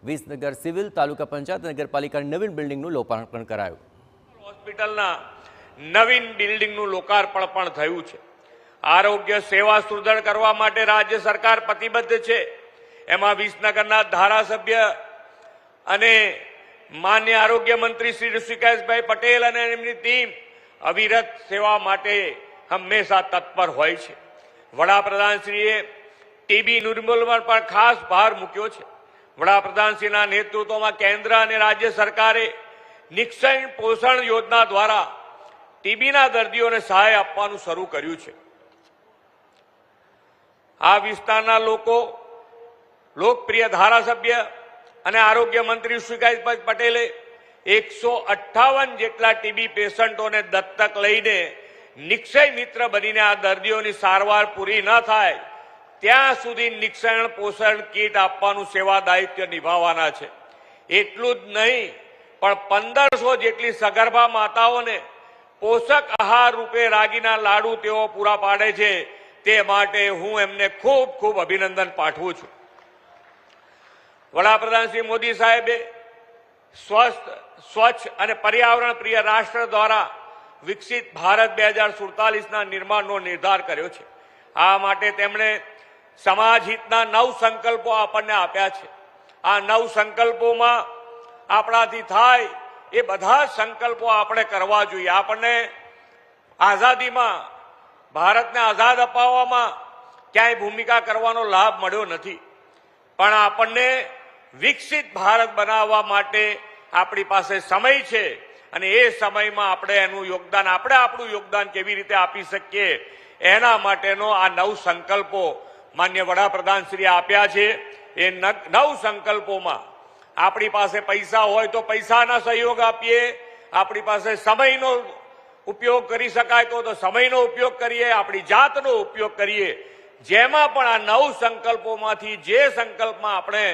Visnagar civil તાલુકા પંચાયત નગરપાલિકા નવીન બિલ્ડિંગનું લોકાર્પણ કરાયું। હોસ્પિટલના નવીન બિલ્ડિંગનું લોકાર્પણ પણ થયું છે। આરોગ્ય સેવા સુદૃઢ કરવા માટે રાજ્ય સરકાર પ્રતિબદ્ધ છે। એમાં વિસનગરના ધારાસભ્ય અને માન્ય આરોગ્ય મંત્રી શ્રી ઋષિકેશભાઈ પટેલ અને એમની ટીમ અવિરત સેવા માટે હંમેશા તત્પર હોય છે। વડાપ્રધાનશ્રીએ ટીબી નિર્મૂલન પર ખાસ ભાર મૂક્યો છે। વડાપ્રધાનશ્રીના નેતૃત્વમાં કેન્દ્ર અને રાજ્ય સરકારે નિક્ષય પોષણ યોજના દ્વારા ટીબીના દર્દીઓને સહાય આપવાનું શરૂ કર્યું છે। આ વિસ્તારના લોકો લોકપ્રિય ધારાસભ્ય અને આરોગ્ય મંત્રી ઋષિકેશભાઈ પટેલે 158 જેટલા ટીબી પેશન્ટોને દત્તક લઈને નિક્ષય મિત્ર બનીને આ દર્દીઓની સારવાર પૂરી ન થાય ત્યાં સુધી નિક્ષય પોષણ કીટ આપવાનું સેવા દાયિત્વ નિભાવવાના છે। એટલું જ નહીં પણ 1500 જેટલી સગર્ભા માતાઓને પોષક આહાર રૂપે રાગીના લાડુ તેઓ પૂરા પાડે છે। તે માટે હું એમને ખૂબ ખૂબ અભિનંદન પાઠવું છું। વડાપ્રધાન શ્રી મોદી સાહેબે સ્વચ્છ અને પર્યાવરણ પ્રિય રાષ્ટ્ર દ્વારા વિકસિત ભારત 2047ના નિર્માણનો નિર્ધાર કર્યો છે। આ માટે તેમણે સમાજ હિતના 9 સંકલ્પો આપણને આપ્યા છે। આ 9 સંકલ્પોમાં આપણાથી થાય એ બધા સંકલ્પો આપણે કરવા જોઈએ। આપણને આઝાદીમાં ભારતને આઝાદ અપાવવામાં ક્યાંય ભૂમિકા કરવાનો લાભ મળ્યો નથી, પણ આપણને વિકસિત ભારત બનાવવા માટે આપણી પાસે સમય છે અને એ સમયમાં આપણે એનું યોગદાન આપણું યોગદાન કેવી રીતે આપી શકીએ એના માટેનો આ 9 સંકલ્પો માન્ય વડાપ્રધાનશ્રીએ આપ્યા છે। એ 9 સંકલ્પોમાં આપણી પાસે પૈસા હોય તો પૈસાના સહયોગ આપીએ, આપણી પાસે સમયનો ઉપયોગ કરી શકાય તો સમયનો ઉપયોગ કરીએ, આપણી જાતનો ઉપયોગ કરીએ। જેમાં પણ આ 9 સંકલ્પોમાંથી જે સંકલ્પમાં આપણે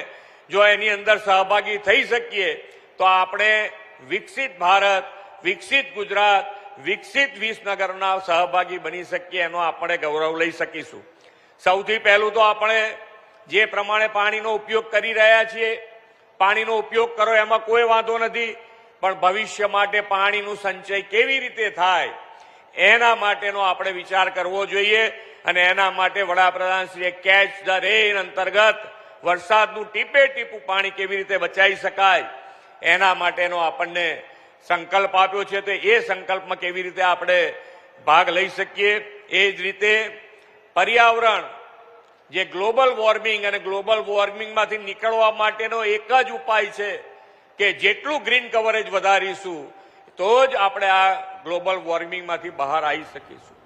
જો એની અંદર સહભાગી થઈ શકીએ તો આપણે વિકસિત ભારત, વિકસિત ગુજરાત, વિકસિત વિસનગરના સહભાગી બની શકીએ, એનો આપણે ગૌરવ લઈ શકીશું। સૌથી પહેલું તો આપણે જે પ્રમાણે પાણીનો ઉપયોગ કરી રહ્યા છીએ, પાણીનો ઉપયોગ કરો એમાં કોઈ વાંધો નથી, પણ ભવિષ્ય માટે પાણીનું સંચય કેવી રીતે થાય એના માટેનો આપણે વિચાર કરવો જોઈએ। અને એના માટે વડાપ્રધાનશ્રીએ કેચ ધ રેન અંતર્ગત વરસાદનું ટીપે ટીપું પાણી કેવી રીતે બચાવી શકાય એના માટેનો આપણને સંકલ્પ આપ્યો છે। તો એ સંકલ્પમાં કેવી રીતે આપણે ભાગ લઈ શકીએ। એ જ રીતે પર્યાવરણ જે ગ્લોબલ વોર્મિંગ અને ગ્લોબલ વોર્મિંગમાંથી નીકળવા માટેનો એક જ ઉપાય છે કે જેટલું ગ્રીન કવરેજ વધારીશું તો જ આપણે આ ગ્લોબલ વોર્મિંગમાંથી બહાર આવી શકીશું।